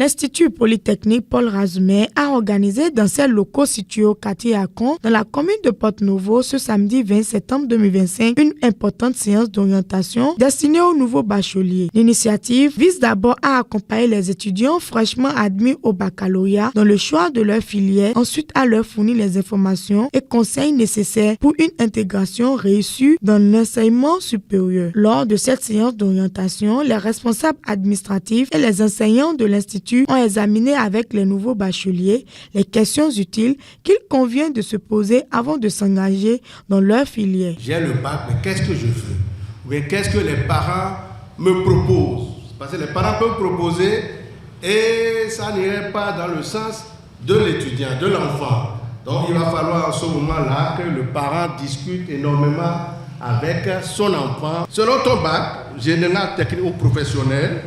L'Institut Polytechnique Paul Razumé a organisé dans ses locaux situés au quartier Akon, dans la commune de Porte-Novo, ce samedi 20 septembre 2025, une importante séance d'orientation destinée aux nouveaux bacheliers. L'initiative vise d'abord à accompagner les étudiants fraîchement admis au baccalauréat dans le choix de leur filière, ensuite à leur fournir les informations et conseils nécessaires pour une intégration réussie dans l'enseignement supérieur. Lors de cette séance d'orientation, les responsables administratifs et les enseignants de l'Institut ont examiné avec les nouveaux bacheliers les questions utiles qu'il convient de se poser avant de s'engager dans leur filière. J'ai le bac, mais qu'est-ce que je veux? Mais qu'est-ce que les parents me proposent? Parce que les parents peuvent proposer et ça n'irait pas dans le sens de l'étudiant, de l'enfant. Donc il va falloir en ce moment-là que le parent discute énormément avec son enfant. Selon ton bac, général, technique ou professionnel,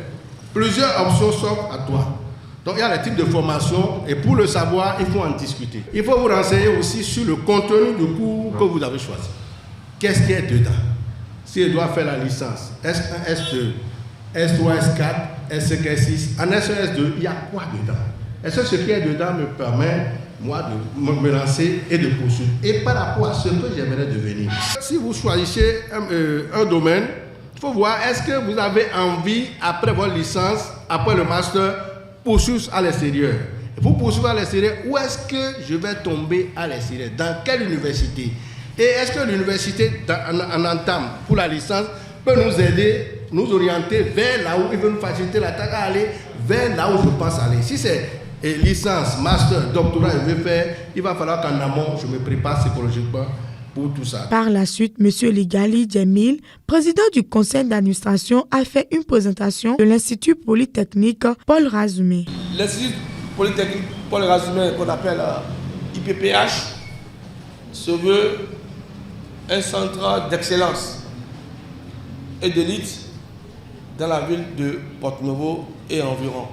plusieurs options s'offrent à toi. Donc il y a les types de formation et pour le savoir, il faut en discuter. Il faut vous renseigner aussi sur le contenu du cours que vous avez choisi. Qu'est-ce qu'il y a dedans? S'il doit faire la licence, S1, S2, S3, S4, S5, S6, en S1, S2, il y a quoi dedans? Est-ce que ce qui est dedans me permet, moi, de me lancer et de poursuivre? Et par rapport à ce que j'aimerais devenir. Si vous choisissez un domaine, il faut voir, est-ce que vous avez envie, après votre licence, après le master, poursuivre à l'extérieur? Pour poursuivre à l'extérieur, où est-ce que je vais tomber à l'extérieur? Dans quelle université? Et est-ce que l'université en entame pour la licence peut nous aider, nous orienter vers là où il veut nous faciliter la tâche à aller, vers là où je pense aller? Si c'est licence, master, doctorat, je vais faire, il va falloir qu'en amont, je me prépare psychologiquement pour tout ça. Par la suite, M. Ligali Djemil, président du conseil d'administration, a fait une présentation de l'Institut Polytechnique Paul Razumé. L'Institut Polytechnique Paul Razumé, qu'on appelle IPPH, se veut un centre d'excellence et d'élite dans la ville de Porte-Novo et environ.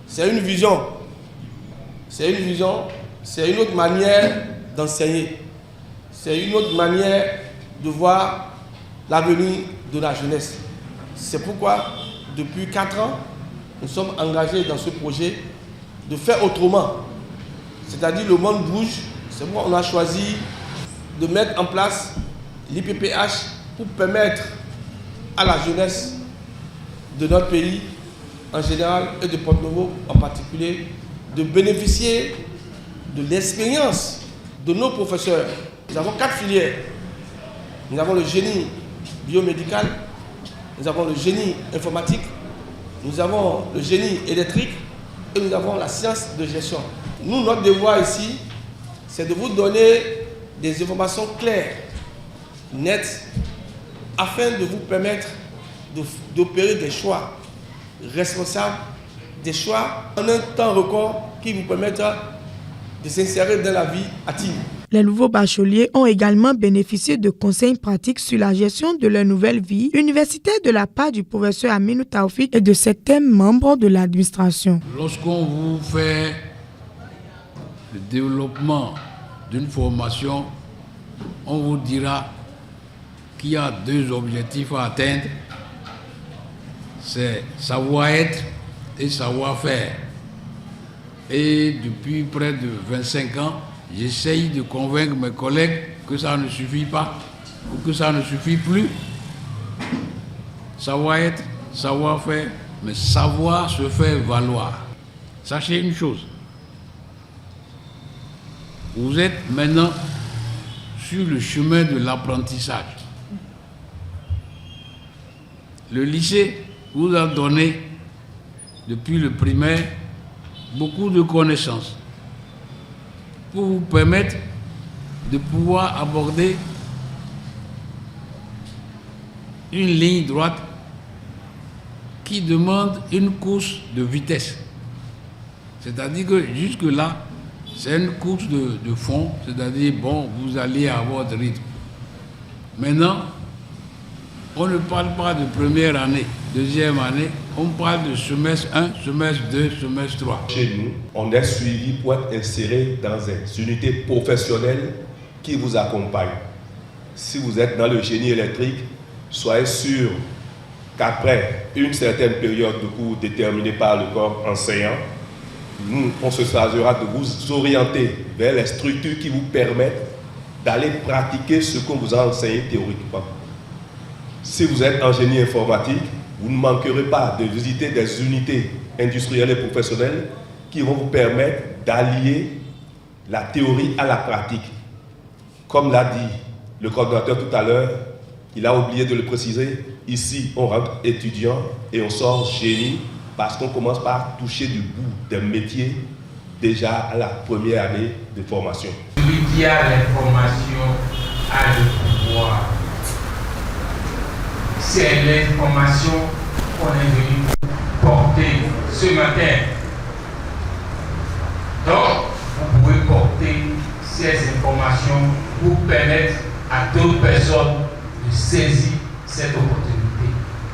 C'est une vision, c'est une autre manière d'enseigner. C'est une autre manière de voir l'avenir de la jeunesse. C'est pourquoi, depuis 4 ans, nous sommes engagés dans ce projet de faire autrement. C'est-à-dire le monde bouge. C'est pourquoi on a choisi de mettre en place l'IPPH pour permettre à la jeunesse de notre pays en général et de Porte-Novo en particulier de bénéficier de l'expérience de nos professeurs. Nous avons 4 filières. Nous avons le génie biomédical, nous avons le génie informatique, nous avons le génie électrique et nous avons la science de gestion. Nous, notre devoir ici, c'est de vous donner des informations claires, nettes, afin de vous permettre d'opérer des choix responsables, des choix en un temps record qui vous permettent de s'insérer dans la vie active. Les nouveaux bacheliers ont également bénéficié de conseils pratiques sur la gestion de leur nouvelle vie universitaire de la part du professeur Aminou Taoufik et de certains membres de l'administration. Lorsqu'on vous fait le développement d'une formation, on vous dira qu'il y a 2 objectifs à atteindre, c'est savoir-être et savoir-faire. Et depuis près de 25 ans, j'essaye de convaincre mes collègues que ça ne suffit pas ou que ça ne suffit plus. Savoir-être, savoir-faire, mais savoir se faire valoir. Sachez une chose, vous êtes maintenant sur le chemin de l'apprentissage. Le lycée vous a donné, depuis le primaire, beaucoup de connaissances pour vous permettre de pouvoir aborder une ligne droite qui demande une course de vitesse. C'est-à-dire que jusque-là, c'est une course de fond, c'est-à-dire, bon, vous allez à votre rythme. Maintenant, on ne parle pas de première année, deuxième année, on parle de semestre 1, semestre 2, semestre 3. Chez nous, on est suivi pour être inséré dans une unité professionnelle qui vous accompagne. Si vous êtes dans le génie électrique, soyez sûr qu'après une certaine période de cours déterminée par le corps enseignant, on se chargera de vous orienter vers les structures qui vous permettent d'aller pratiquer ce qu'on vous a enseigné théoriquement. Si vous êtes en génie informatique, vous ne manquerez pas de visiter des unités industrielles et professionnelles qui vont vous permettre d'allier la théorie à la pratique. Comme l'a dit le coordonnateur tout à l'heure, il a oublié de le préciser, ici on rentre étudiant et on sort génie parce qu'on commence par toucher du bout d'un métier déjà à la première année de formation. Celui qui a l'information a le pouvoir. C'est l'information qu'on est venu porter ce matin. Donc, vous pouvez porter ces informations pour permettre à d'autres personnes de saisir cette opportunité.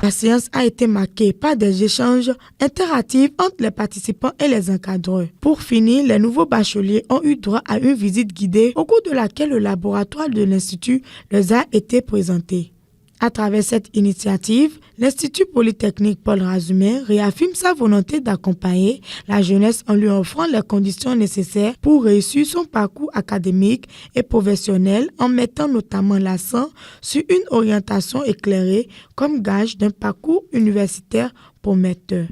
La séance a été marquée par des échanges interactifs entre les participants et les encadreurs. Pour finir, les nouveaux bacheliers ont eu droit à une visite guidée au cours de laquelle le laboratoire de l'Institut leur a été présenté. À travers cette initiative, l'Institut Polytechnique Paul Razumé réaffirme sa volonté d'accompagner la jeunesse en lui offrant les conditions nécessaires pour réussir son parcours académique et professionnel en mettant notamment l'accent sur une orientation éclairée comme gage d'un parcours universitaire prometteur.